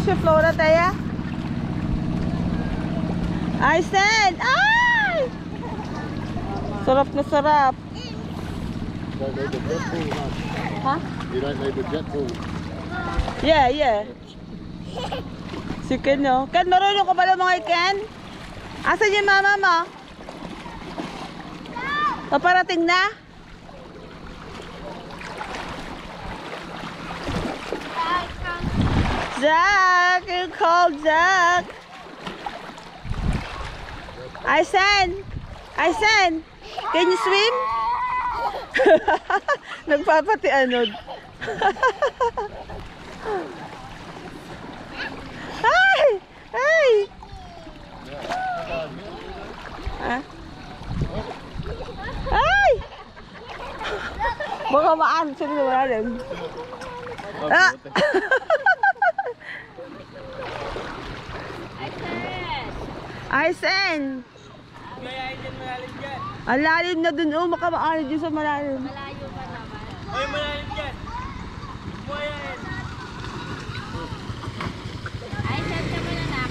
How's your Flora, Taya? I said, ay! Sarap na sarap. You don't need the jet pool, huh? Huh? You don't need the jet pool. Yeah, yeah. Si Ken, no? Ken, marunong ka pala mga Ken? Asan yung mama mo? Paparating na? Jack! You called Jack! Aisen! Aisen! Can you swim? Nagpapati anod. Ay! Ay! Ah? Ay! Baka maan. Sino na malalim? Ah! Aisen! Ang lalim na dun. Oh, makamaano dyan sa malalim. Malayo pa naman. Ay, malalim dyan. Buhayain. Ay, set ka mo na, nak.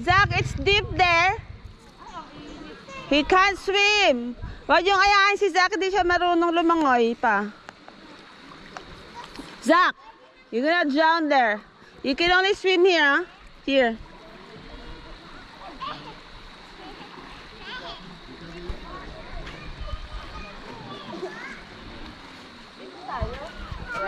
Zach, it's deep there. He can't swim. Wag yung ayahin si Zach, hindi siya marunong lumangoy pa. Zach, you're gonna drown there. You can only swim here, huh? Here.